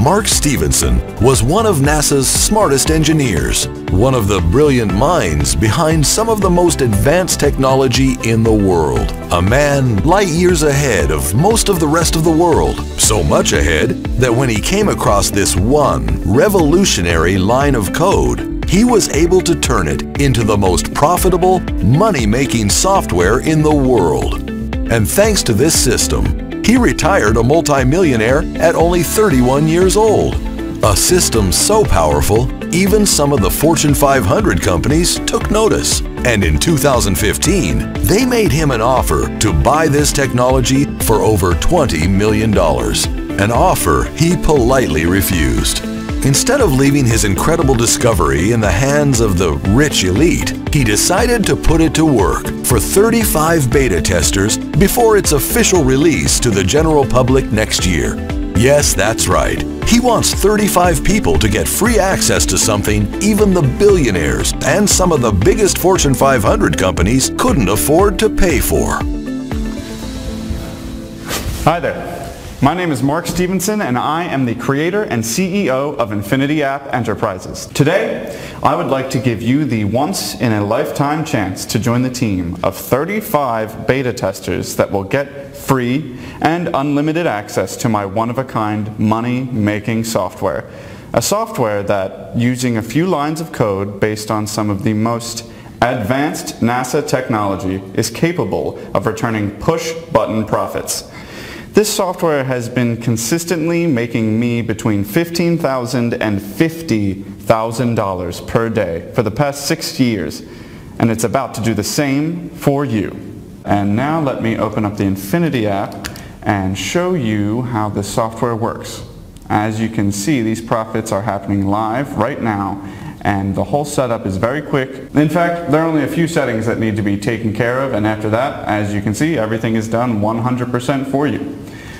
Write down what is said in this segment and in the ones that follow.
Mark Stevenson was one of NASA's smartest engineers, one of the brilliant minds behind some of the most advanced technology in the world. A man light years ahead of most of the rest of the world, so much ahead that when he came across this one revolutionary line of code, he was able to turn it into the most profitable, money-making software in the world. And thanks to this system, he retired a multimillionaire at only 31 years old. A system so powerful, even some of the Fortune 500 companies took notice. And in 2015, they made him an offer to buy this technology for over $20 million. An offer he politely refused. Instead of leaving his incredible discovery in the hands of the rich elite, he decided to put it to work for 35 beta testers before its official release to the general public next year. Yes, that's right. He wants 35 people to get free access to something even the billionaires and some of the biggest Fortune 500 companies couldn't afford to pay for. Hi there. My name is Mark Stevenson and I am the creator and CEO of Infinity App Enterprises. Today, I would like to give you the once-in-a-lifetime chance to join the team of 35 beta testers that will get free and unlimited access to my one-of-a-kind money-making software. A software that, using a few lines of code based on some of the most advanced NASA technology, is capable of returning push-button profits. This software has been consistently making me between $15,000 and $50,000 per day for the past 6 years, and it's about to do the same for you. And now let me open up the Infinity app and show you how this software works. As you can see, these profits are happening live right now, and the whole setup is very quick. In fact, there are only a few settings that need to be taken care of, and after that, as you can see, everything is done 100% for you.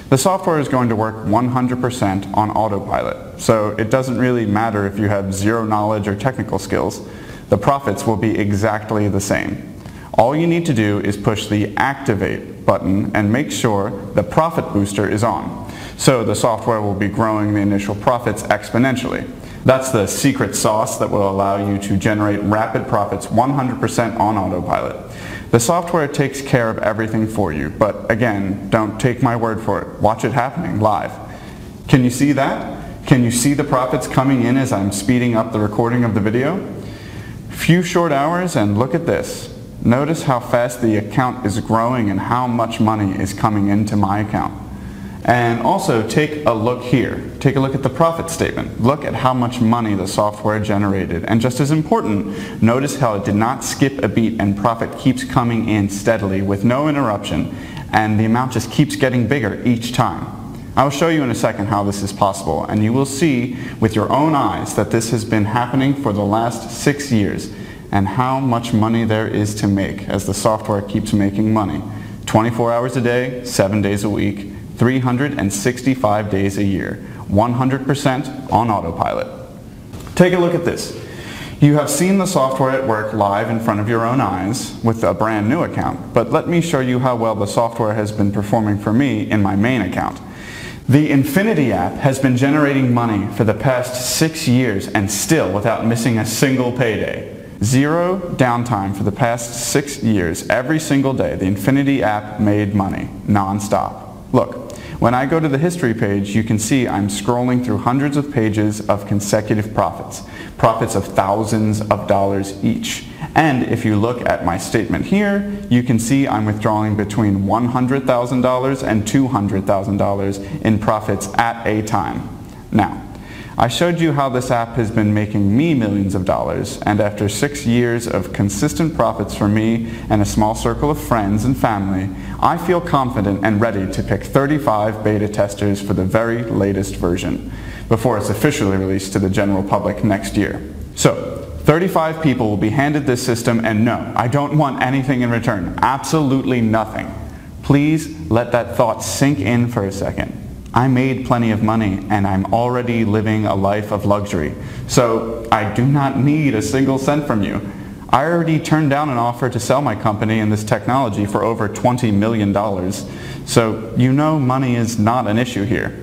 The software is going to work 100% on autopilot, so it doesn't really matter if you have zero knowledge or technical skills. The profits will be exactly the same. All you need to do is push the activate button and make sure the profit booster is on. So the software will be growing the initial profits exponentially. That's the secret sauce that will allow you to generate rapid profits 100% on autopilot. The software takes care of everything for you, but again, don't take my word for it. Watch it happening live. Can you see that? Can you see the profits coming in as I'm speeding up the recording of the video? Few short hours and look at this. Notice how fast the account is growing and how much money is coming into my account. And also take a look here. Take a look at the profit statement. Look at how much money the software generated. And just as important, notice how it did not skip a beat and profit keeps coming in steadily with no interruption, and the amount just keeps getting bigger each time. I will show you in a second how this is possible, and you will see with your own eyes that this has been happening for the last 6 years and how much money there is to make as the software keeps making money. 24 hours a day, 7 days a week, 365 days a year, 100% on autopilot. Take a look at this. You have seen the software at work live in front of your own eyes with a brand new account, but let me show you how well the software has been performing for me in my main account. The Infinity app has been generating money for the past 6 years and still without missing a single payday. Zero downtime for the past 6 years. Every single day, the Infinity app made money, non-stop. Look, when I go to the history page, you can see I'm scrolling through hundreds of pages of consecutive profits. Profits of thousands of dollars each. And if you look at my statement here, you can see I'm withdrawing between $100,000 and $200,000 in profits at a time. Now, I showed you how this app has been making me millions of dollars, and after 6 years of consistent profits for me and a small circle of friends and family, I feel confident and ready to pick 35 beta testers for the very latest version before it's officially released to the general public next year. So, 35 people will be handed this system, and no, I don't want anything in return. Absolutely nothing. Please let that thought sink in for a second. I made plenty of money and I'm already living a life of luxury. So I do not need a single cent from you. I already turned down an offer to sell my company and this technology for over $20 million. So you know money is not an issue here.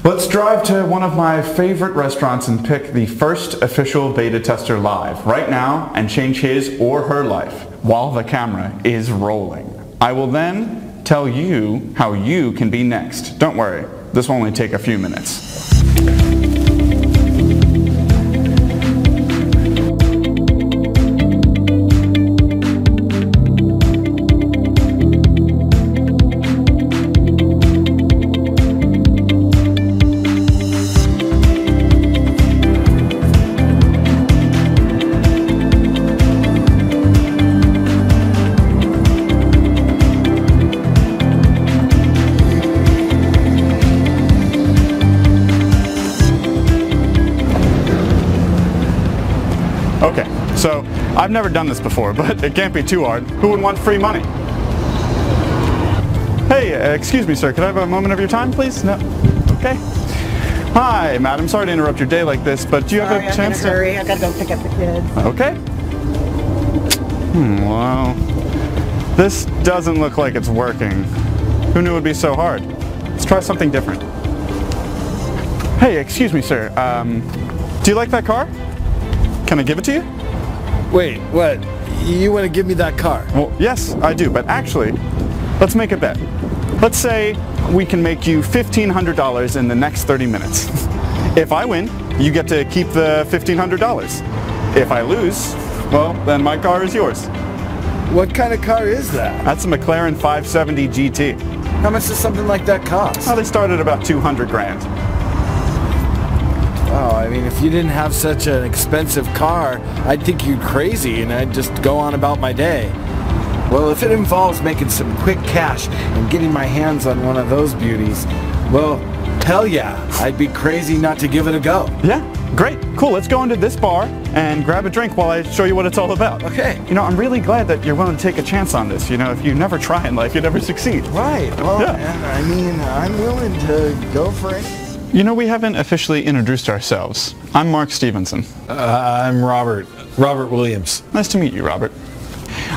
Let's drive to one of my favorite restaurants and pick the first official beta tester live right now and change his or her life while the camera is rolling. I will then tell you how you can be next. Don't worry, this will only take a few minutes. Okay, so I've never done this before, but it can't be too hard. Who would want free money? Hey, excuse me, sir. Could I have a moment of your time, please? No? Okay. Hi, madam. Sorry to interrupt your day like this, but do you have a chance to... Hurry. I gotta go pick up the kids. Okay. Well, this doesn't look like it's working. Who knew it would be so hard? Let's try something different. Hey, excuse me, sir. Do you like that car? Can I give it to you? Wait, what? You want to give me that car? Well, yes, I do, but actually, let's make a bet. Let's say we can make you $1,500 in the next 30 minutes. If I win, you get to keep the $1,500. If I lose, well, then my car is yours. What kind of car is that? That's a McLaren 570 GT. How much does something like that cost? Well, they start at about 200 grand. Oh, I mean, if you didn't have such an expensive car, I'd think you're crazy and I'd just go on about my day. Well, if it involves making some quick cash and getting my hands on one of those beauties, well, hell yeah, I'd be crazy not to give it a go. Yeah, great, cool. Let's go into this bar and grab a drink while I show you what it's all about. Okay. You know, I'm really glad that you're willing to take a chance on this. You know, if you never try in life, you never succeed. Right, well, Yeah. I mean, I'm willing to go for it. You know, we haven't officially introduced ourselves. I'm Mark Stevenson. I'm Robert Williams. Nice to meet you, Robert.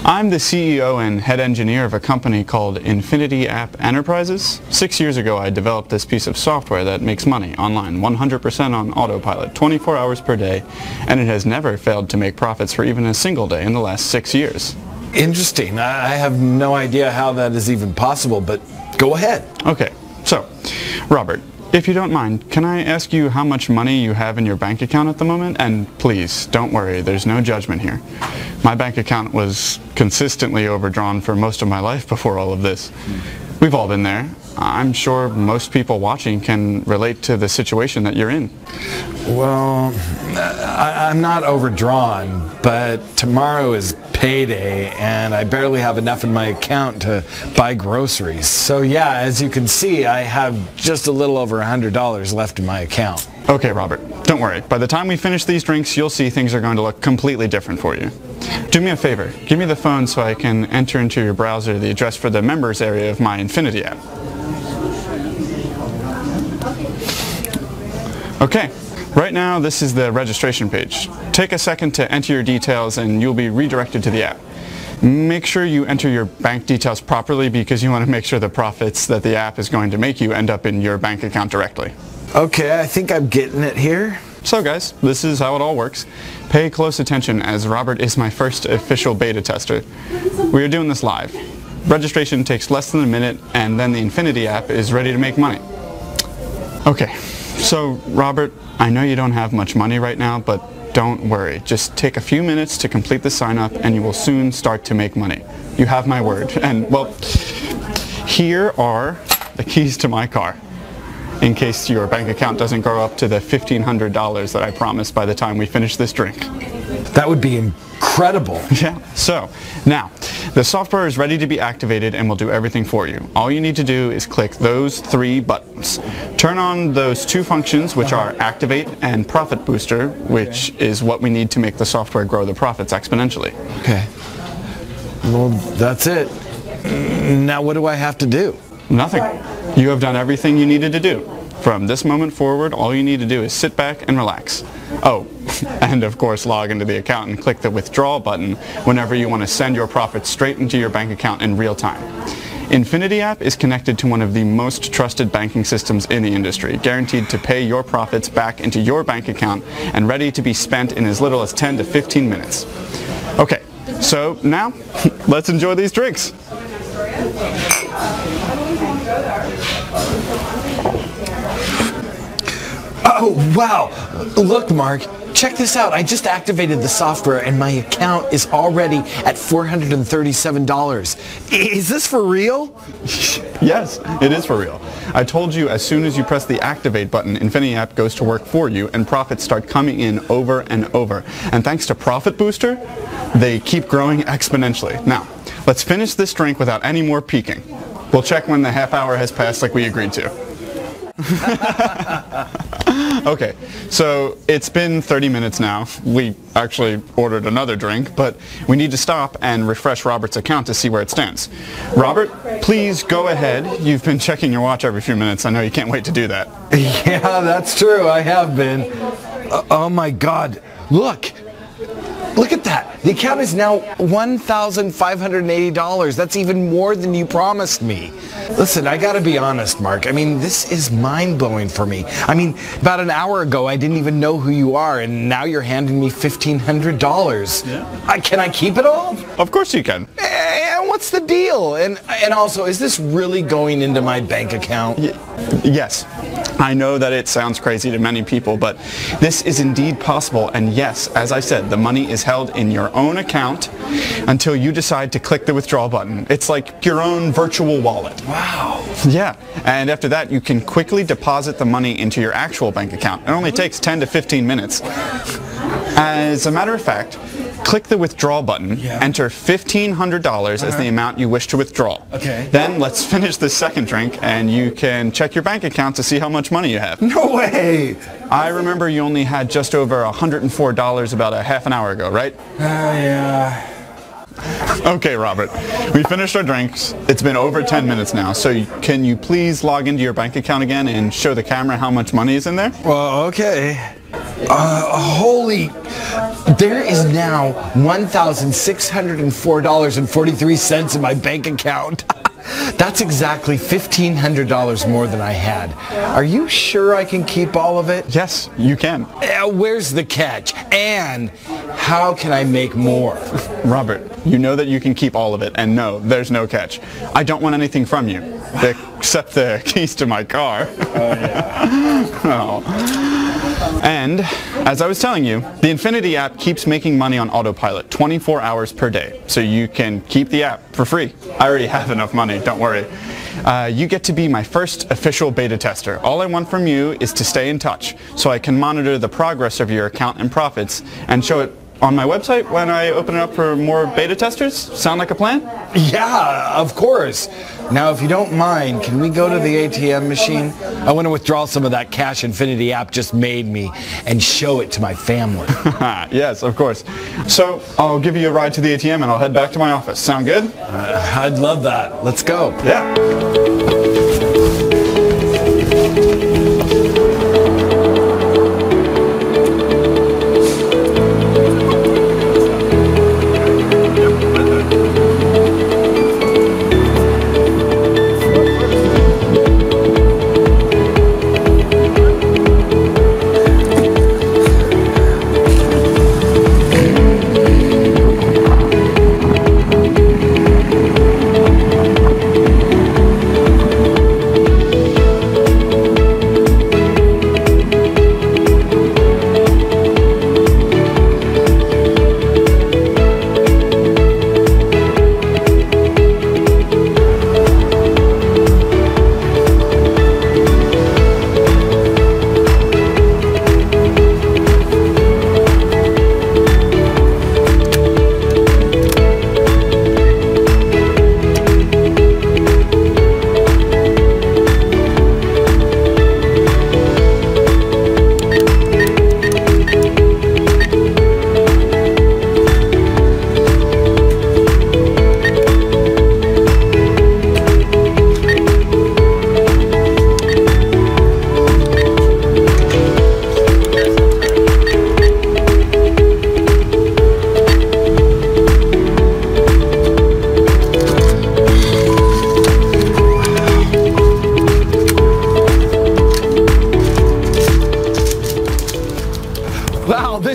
I'm the CEO and head engineer of a company called Infinity App Enterprises. 6 years ago, I developed this piece of software that makes money online, 100% on autopilot, 24 hours per day, and it has never failed to make profits for even a single day in the last 6 years. Interesting. I have no idea how that is even possible, but go ahead. Okay, so, Robert, if you don't mind, can I ask you how much money you have in your bank account at the moment? And please, don't worry, there's no judgment here. My bank account was consistently overdrawn for most of my life before all of this. We've all been there. I'm sure most people watching can relate to the situation that you're in. Well, I'm not overdrawn, but tomorrow is payday and I barely have enough in my account to buy groceries. So yeah, as you can see, I have just a little over $100 left in my account. Okay, Robert, don't worry. By the time we finish these drinks, you'll see things are going to look completely different for you. Do me a favor, give me the phone so I can enter into your browser the address for the members area of my Infinity app. Okay, right now this is the registration page. Take a second to enter your details and you'll be redirected to the app. Make sure you enter your bank details properly because you want to make sure the profits that the app is going to make you end up in your bank account directly. Okay, I think I'm getting it here. So guys, this is how it all works. Pay close attention as Robert is my first official beta tester. We are doing this live. Registration takes less than a minute and then the Infinity app is ready to make money. Okay, so Robert, I know you don't have much money right now, but don't worry. Just take a few minutes to complete the sign up and you will soon start to make money. You have my word. And well, here are the keys to my car, in case your bank account doesn't grow up to the $1,500 that I promised by the time we finish this drink. That would be incredible. Yeah, so now the software is ready to be activated and will do everything for you. All you need to do is click those 3 buttons. Turn on those 2 functions, which are Activate and Profit Booster, which is what we need to make the software grow the profits exponentially. Okay. Well, that's it. Now what do I have to do? Nothing. You have done everything you needed to do. From this moment forward, all you need to do is sit back and relax. Oh, and of course log into the account and click the withdraw button whenever you want to send your profits straight into your bank account in real time. Infinity app is connected to one of the most trusted banking systems in the industry, guaranteed to pay your profits back into your bank account and ready to be spent in as little as 10 to 15 minutes. Okay, so now let's enjoy these drinks. Oh, wow. Look, Mark. Check this out. I just activated the software and my account is already at $437. Is this for real? Yes, it is for real. I told you as soon as you press the activate button, Infinity app goes to work for you and profits start coming in over and over. And thanks to Profit Booster, they keep growing exponentially. Now, let's finish this drink without any more peeking. We'll check when the half hour has passed like we agreed to. Okay, so it's been 30 minutes now. We actually ordered another drink, but we need to stop and refresh Robert's account to see where it stands. Robert, please go ahead. You've been checking your watch every few minutes. I know you can't wait to do that. Yeah, that's true. I have been. Oh my God. Look. Look at that. The account is now $1,580. That's even more than you promised me. Listen, I gotta be honest, Mark. I mean, this is mind-blowing for me. I mean, about an hour ago, I didn't even know who you are, and now you're handing me $1,500. Yeah. Can I keep it all? Of course you can. And what's the deal? And also, is this really going into my bank account? Yes. I know that it sounds crazy to many people, but this is indeed possible. And yes, as I said, the money is held in your own account until you decide to click the withdrawal button. It's like your own virtual wallet. Wow. Yeah. And after that, you can quickly deposit the money into your actual bank account. It only takes 10 to 15 minutes. As a matter of fact, click the withdrawal button, enter $1,500 as the amount you wish to withdraw. Okay. Then let's finish this second drink and you can check your bank account to see how much money you have. No way! I remember you only had just over $104 about a half an hour ago, right? Yeah. Okay, Robert. We finished our drinks. It's been over 10 minutes now, so can you please log into your bank account again and show the camera how much money is in there? Well, okay. There is now $1,604.43 in my bank account. That's exactly $1,500 more than I had. Are you sure I can keep all of it? Yes, you can. Where's the catch? And how can I make more? Robert, you know that you can keep all of it, and no, there's no catch. I don't want anything from you, except the keys to my car. Oh, yeah. Oh. And, as I was telling you, the Infinity app keeps making money on autopilot 24 hours per day, so you can keep the app for free. I already have enough money, don't worry. You get to be my first official beta tester. All I want from you is to stay in touch, so I can monitor the progress of your account and profits, and show it on my website when I open it up for more beta testers. Sound like a plan? Yeah, of course. Now, if you don't mind, can we go to the ATM machine? I want to withdraw some of that cash Infinity app just made me and show it to my family. Yes, of course. So, I'll give you a ride to the ATM and I'll head back to my office. Sound good? I'd love that. Let's go. Yeah.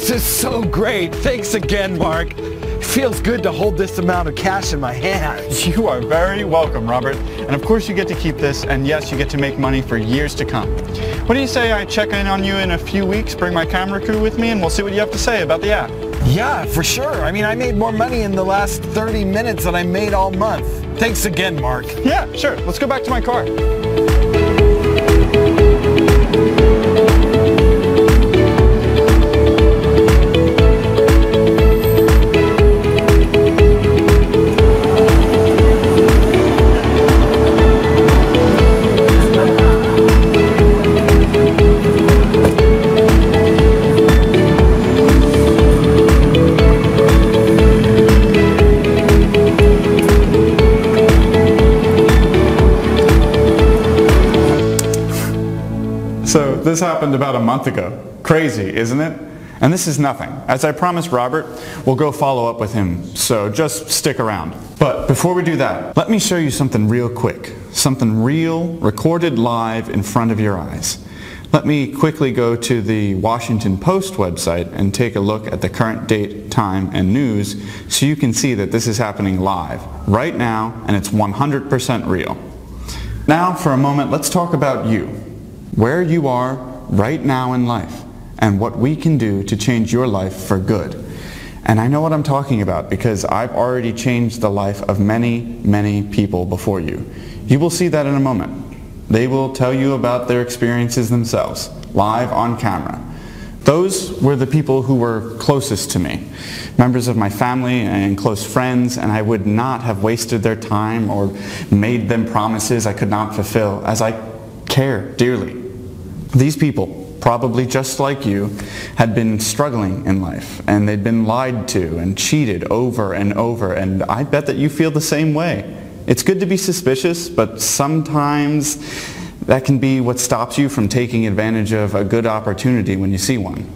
This is so great. Thanks again, Mark. It feels good to hold this amount of cash in my hands. You are very welcome, Robert. And of course you get to keep this, and yes, you get to make money for years to come. What do you say I check in on you in a few weeks, bring my camera crew with me, and we'll see what you have to say about the app? Yeah, for sure. I mean, I made more money in the last 30 minutes than I made all month. Thanks again, Mark. Yeah, sure. Let's go back to my car. So this happened about a month ago. Crazy, isn't it? And this is nothing. As I promised Robert, we'll go follow up with him, so just stick around. But before we do that, let me show you something real quick. Something real, recorded live in front of your eyes. Let me quickly go to the Washington Post website and take a look at the current date, time, and news so you can see that this is happening live, right now, and it's 100% real. Now, for a moment, let's talk about you. Where you are right now in life and what we can do to change your life for good. And I know what I'm talking about because I've already changed the life of many, many people before you. You will see that in a moment. They will tell you about their experiences themselves, live on camera. Those were the people who were closest to me, members of my family and close friends, and I would not have wasted their time or made them promises I could not fulfill, as I care dearly. These people, probably just like you, had been struggling in life, and they'd been lied to and cheated over and over, and I bet that you feel the same way. It's good to be suspicious, but sometimes that can be what stops you from taking advantage of a good opportunity when you see one.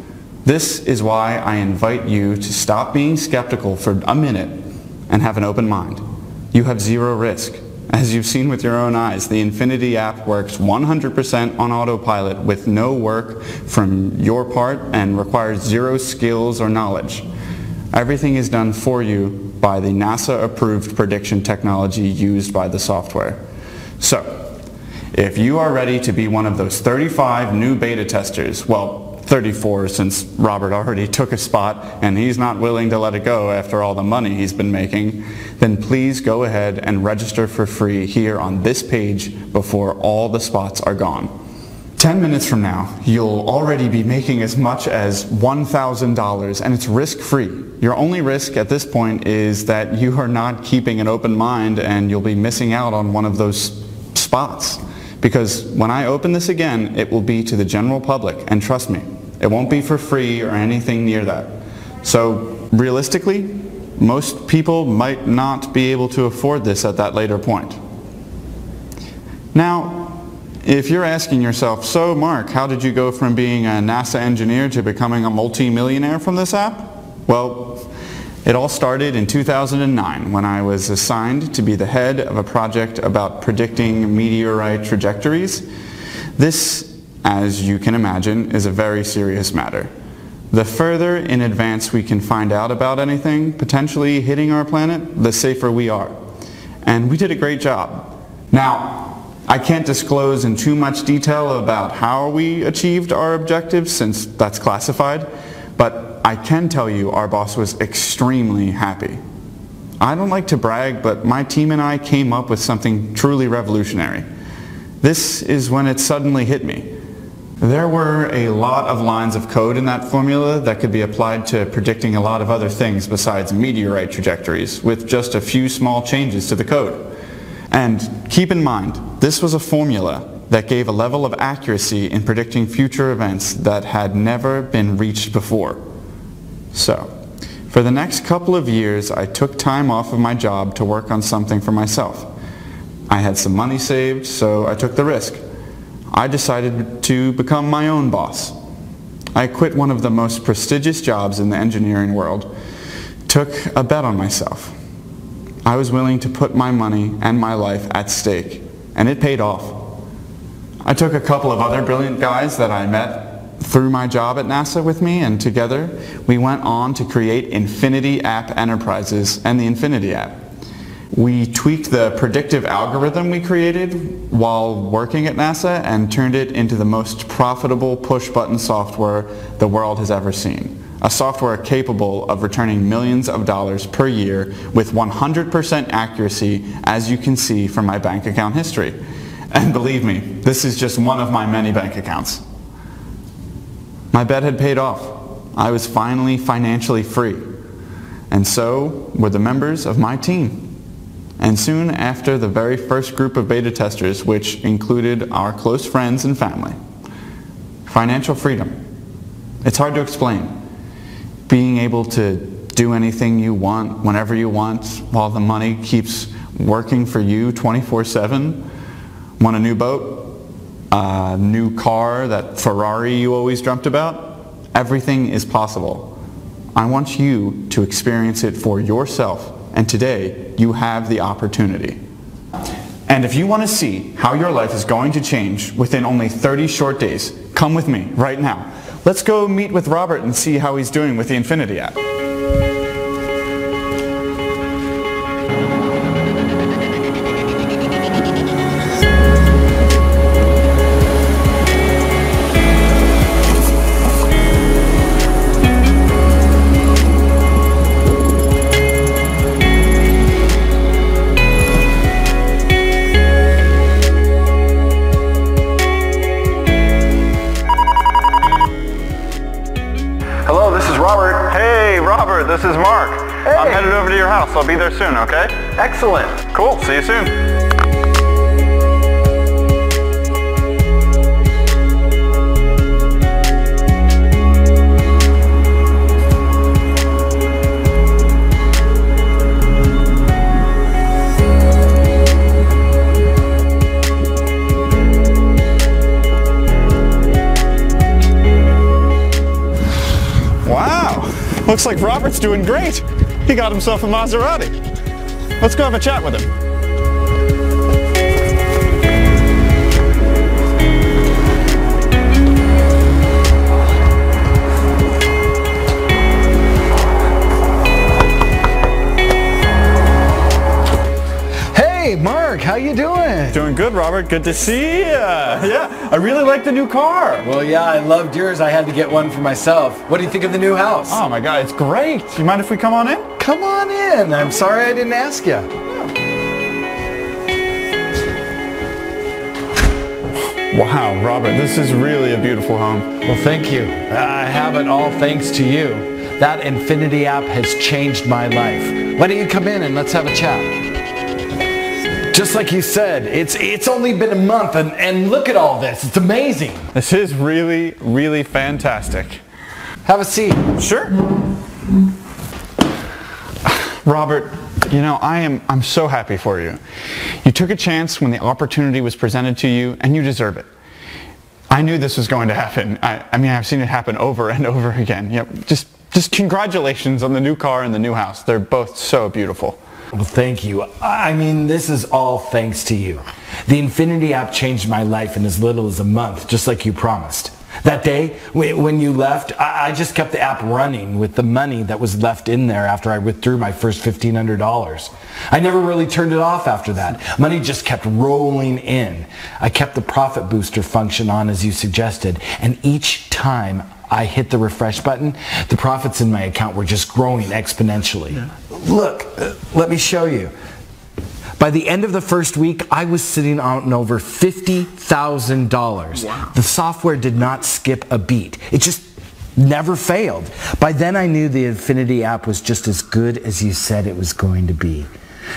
This is why I invite you to stop being skeptical for a minute and have an open mind. You have zero risk. As you've seen with your own eyes, the Infinity app works 100% on autopilot with no work from your part and requires zero skills or knowledge. Everything is done for you by the NASA-approved prediction technology used by the software. So, if you are ready to be one of those 35 new beta testers, well, 34 since Robert already took a spot and he's not willing to let it go after all the money he's been making, then please go ahead and register for free here on this page before all the spots are gone. 10 minutes from now, you'll already be making as much as $1,000 and it's risk-free. Your only risk at this point is that you are not keeping an open mind and you'll be missing out on one of those spots. Because when I open this again, it will be to the general public, and trust me, it won't be for free or anything near that. So realistically, most people might not be able to afford this at that later point. Now, if you're asking yourself, so Mark, how did you go from being a NASA engineer to becoming a multi-millionaire from this app? Well, it all started in 2009 when I was assigned to be the head of a project about predicting meteorite trajectories. This, as you can imagine, is a very serious matter. The further in advance we can find out about anything potentially hitting our planet, the safer we are. And we did a great job. Now, I can't disclose in too much detail about how we achieved our objectives since that's classified, but I can tell you our boss was extremely happy. I don't like to brag, but my team and I came up with something truly revolutionary. This is when it suddenly hit me. There were a lot of lines of code in that formula that could be applied to predicting a lot of other things besides meteorite trajectories, with just a few small changes to the code. And keep in mind, this was a formula that gave a level of accuracy in predicting future events that had never been reached before. So, for the next couple of years, I took time off of my job to work on something for myself. I had some money saved, so I took the risk. I decided to become my own boss. I quit one of the most prestigious jobs in the engineering world, took a bet on myself. I was willing to put my money and my life at stake, and it paid off. I took a couple of other brilliant guys that I met through my job at NASA with me, and together we went on to create Infinity App Enterprises and the Infinity app. We tweaked the predictive algorithm we created while working at NASA and turned it into the most profitable push-button software the world has ever seen. A software capable of returning millions of dollars per year with 100% accuracy, as you can see from my bank account history. And believe me, this is just one of my many bank accounts. My bet had paid off. I was finally financially free. And so were the members of my team. And soon after, the very first group of beta testers, which included our close friends and family. Financial freedom. It's hard to explain. Being able to do anything you want, whenever you want, while the money keeps working for you 24/7. Want a new boat? A new car, that Ferrari you always dreamt about? Everything is possible. I want you to experience it for yourself, and today you have the opportunity. And if you want to see how your life is going to change within only 30 short days, come with me right now. Let's go meet with Robert and see how he's doing with the Infinity app. Hello, this is Robert. Hey, Robert, this is Mark. Hey. I'm headed over to your house. I'll be there soon, okay? Excellent. Cool, see you soon. Looks like Robert's doing great. He got himself a Maserati. Let's go have a chat with him. Hey, Mark, how you doing? Doing good, Robert. Good to see you. Yeah, I really like the new car. Well, yeah, I loved yours. I had to get one for myself. What do you think of the new house? Oh my God, it's great. You mind if we come on in? Come on in. I'm sorry I didn't ask you. Wow, Robert, this is really a beautiful home. Well, thank you. I have it all thanks to you. That Infinity app has changed my life. Why don't you come in and let's have a chat? Just like you said, it's only been a month and look at all this. It's amazing. This is really, really fantastic. Have a seat. Sure. Robert, you know, I'm so happy for you. You took a chance when the opportunity was presented to you, and you deserve it. I knew this was going to happen. I mean, I've seen it happen over and over again. You know, just congratulations on the new car and the new house. They're both so beautiful. Well, thank you. I mean, this is all thanks to you. The Infinity app changed my life in as little as a month, just like you promised. That day, when you left, I just kept the app running with the money that was left in there after I withdrew my first $1,500. I never really turned it off after that. Money just kept rolling in. I kept the profit booster function on as you suggested, and each time I hit the refresh button, the profits in my account were just growing exponentially. Yeah. Look, let me show you. By the end of the first week, I was sitting on over $50,000. Wow. The software did not skip a beat. It just never failed. By then I knew the Infinity app was just as good as you said it was going to be.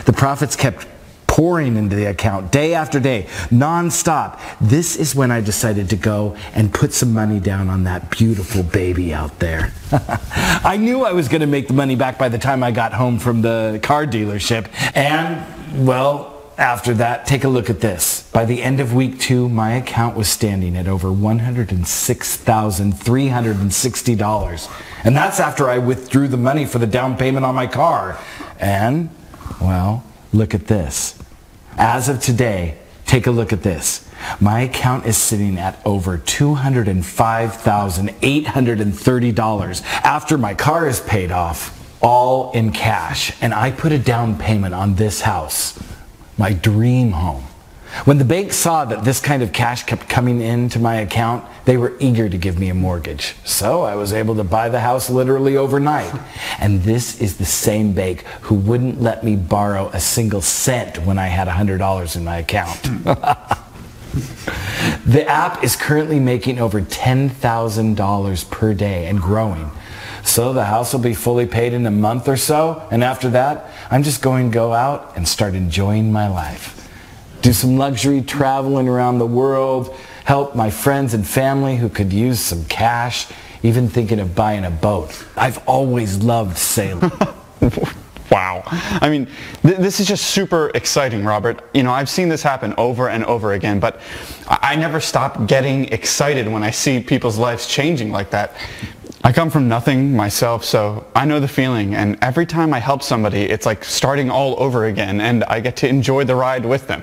The profits kept pouring into the account day after day, non-stop. This is when I decided to go and put some money down on that beautiful baby out there. I knew I was going to make the money back by the time I got home from the car dealership. And, well, after that, take a look at this. By the end of week 2, my account was standing at over $106,360. And that's after I withdrew the money for the down payment on my car. And, well, look at this. As of today, Take a look at this. My account is sitting at over $205,830 after my car is paid off, all in cash. And I put a down payment on this house, my dream home. When the bank saw that this kind of cash kept coming into my account, they were eager to give me a mortgage. So I was able to buy the house literally overnight. And this is the same bank who wouldn't let me borrow a single cent when I had $100 in my account. The app is currently making over $10,000 per day and growing. So the house will be fully paid in a month or so. And after that, I'm just going to go out and start enjoying my life. Do some luxury traveling around the world, help my friends and family who could use some cash, even thinking of buying a boat. I've always loved sailing. Wow. I mean, this is just super exciting, Robert. You know, I've seen this happen over and over again, but I never stop getting excited when I see people's lives changing like that. I come from nothing myself, so I know the feeling, and every time I help somebody, it's like starting all over again, and I get to enjoy the ride with them.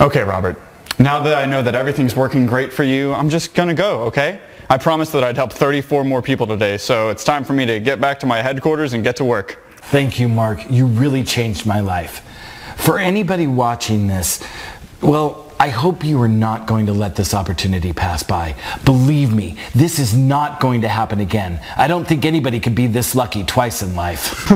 Okay, Robert, now that I know that everything's working great for you, I'm just gonna go, okay? I promised that I'd help 34 more people today, so it's time for me to get back to my headquarters and get to work. Thank you, Mark. You really changed my life. For anybody watching this, well, I hope you are not going to let this opportunity pass by. Believe me, this is not going to happen again. I don't think anybody could be this lucky twice in life.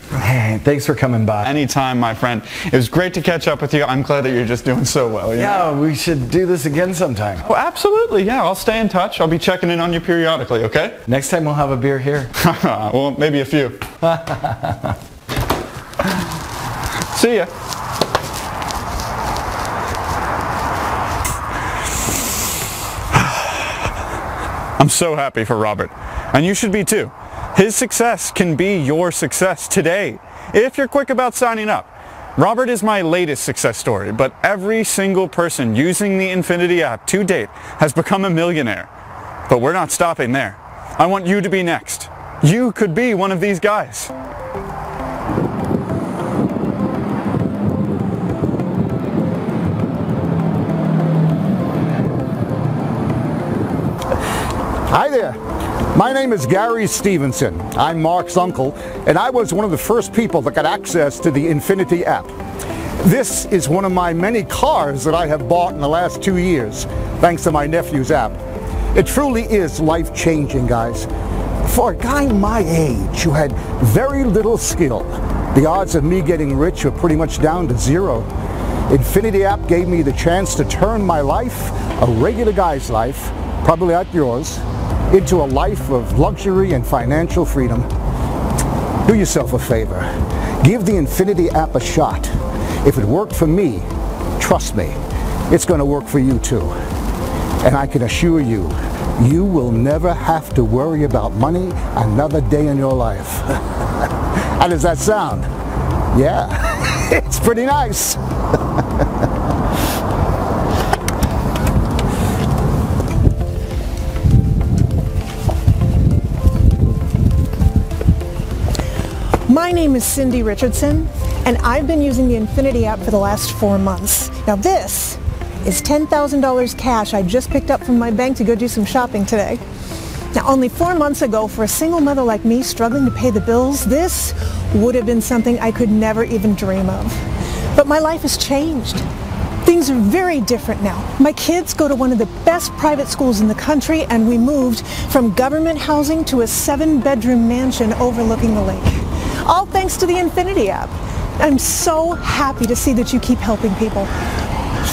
Hey, thanks for coming by. Anytime, my friend. It was great to catch up with you. I'm glad that you're just doing so well. Yeah, we should do this again sometime. Oh, absolutely, yeah. I'll stay in touch. I'll be checking in on you periodically, okay? Next time we'll have a beer here. Well, maybe a few. See ya. I'm so happy for Robert, and you should be too. His success can be your success today, if you're quick about signing up. Robert is my latest success story, but every single person using the Infinity app to date has become a millionaire. But we're not stopping there. I want you to be next. You could be one of these guys. Hi there. My name is Gary Stevenson. I'm Mark's uncle, and I was one of the first people that got access to the Infinity app. This is one of my many cars that I have bought in the last 2 years, thanks to my nephew's app. It truly is life-changing, guys. For a guy my age who had very little skill, the odds of me getting rich were pretty much down to zero. Infinity app gave me the chance to turn my life, a regular guy's life, probably like yours, into a life of luxury and financial freedom. Do yourself a favor. Give the Infinity app a shot. If it worked for me, trust me, it's going to work for you too. And I can assure you, you will never have to worry about money another day in your life. How does that sound? Yeah, it's pretty nice. My name is Cindy Richardson, and I've been using the Infinity app for the last 4 months. Now this is $10,000 cash I just picked up from my bank to go do some shopping today. Now only 4 months ago, for a single mother like me struggling to pay the bills, this would have been something I could never even dream of. But my life has changed. Things are very different now. My kids go to one of the best private schools in the country, and we moved from government housing to a 7-bedroom mansion overlooking the lake. All thanks to the Infinity app. I'm so happy to see that you keep helping people.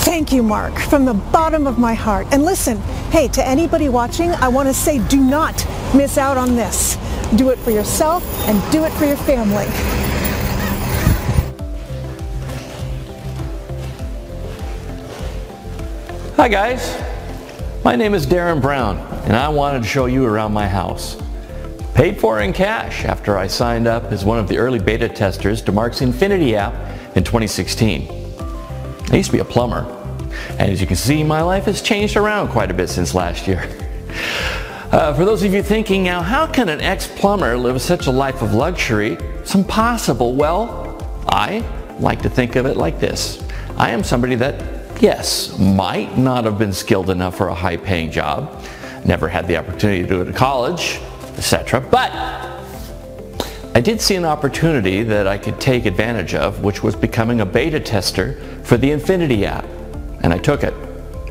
Thank you, Mark, from the bottom of my heart. And listen, hey, to anybody watching, I want to say do not miss out on this. Do it for yourself and do it for your family. Hi guys, my name is Darren Brown, and I wanted to show you around my house. Paid for in cash after I signed up as one of the early beta testers to Mark's Infinity app in 2016. I used to be a plumber, and as you can see, my life has changed around quite a bit since last year. For those of you thinking, now how can an ex-plumber live such a life of luxury? It's impossible. Well, I like to think of it like this. I am somebody that, yes, might not have been skilled enough for a high-paying job, never had the opportunity to do it at college, etc. But I did see an opportunity that I could take advantage of, which was becoming a beta tester for the Infinity app, and I took it.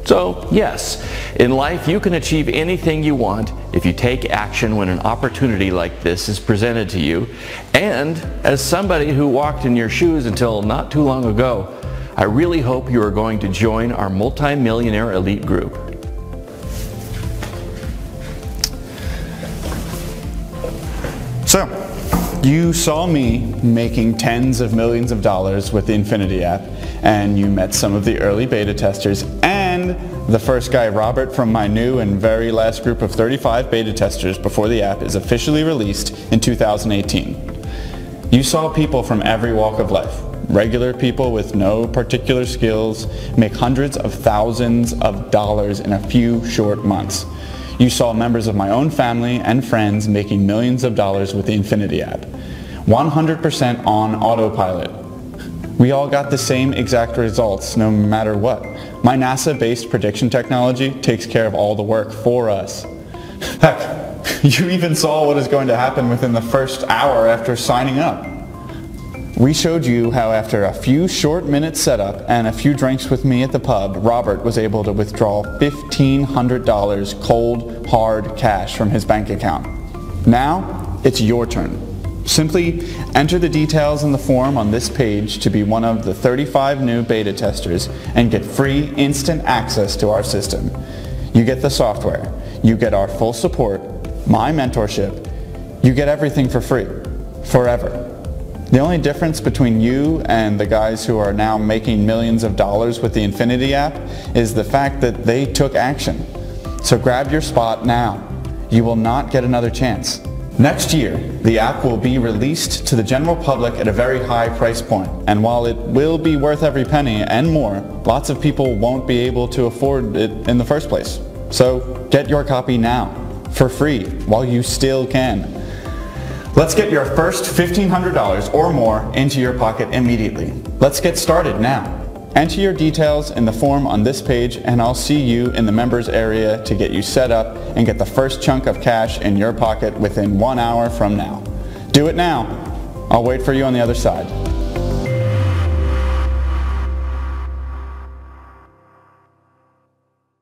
So yes, in life you can achieve anything you want if you take action when an opportunity like this is presented to you. And as somebody who walked in your shoes until not too long ago, I really hope you are going to join our multi-millionaire elite group. So, you saw me making tens of millions of dollars with the Infinity app, and you met some of the early beta testers and the first guy, Robert, from my new and very last group of 35 beta testers before the app is officially released in 2018. You saw people from every walk of life, regular people with no particular skills, make hundreds of thousands of dollars in a few short months. You saw members of my own family and friends making millions of dollars with the Infinity app. 100% on autopilot. We all got the same exact results no matter what. My NASA-based prediction technology takes care of all the work for us. Heck, you even saw what is going to happen within the first hour after signing up. We showed you how after a few short minutes setup and a few drinks with me at the pub, Robert was able to withdraw $1,500 cold, hard cash from his bank account. Now, it's your turn. Simply enter the details in the form on this page to be one of the 35 new beta testers and get free instant access to our system. You get the software, you get our full support, my mentorship, you get everything for free, forever. The only difference between you and the guys who are now making millions of dollars with the Infinity app is the fact that they took action. So grab your spot now. You will not get another chance. Next year, the app will be released to the general public at a very high price point, and while it will be worth every penny and more, lots of people won't be able to afford it in the first place. So get your copy now, for free, while you still can. Let's get your first $1,500 or more into your pocket immediately. Let's get started now. Enter your details in the form on this page and I'll see you in the members area to get you set up and get the first chunk of cash in your pocket within 1 hour from now. Do it now. I'll wait for you on the other side.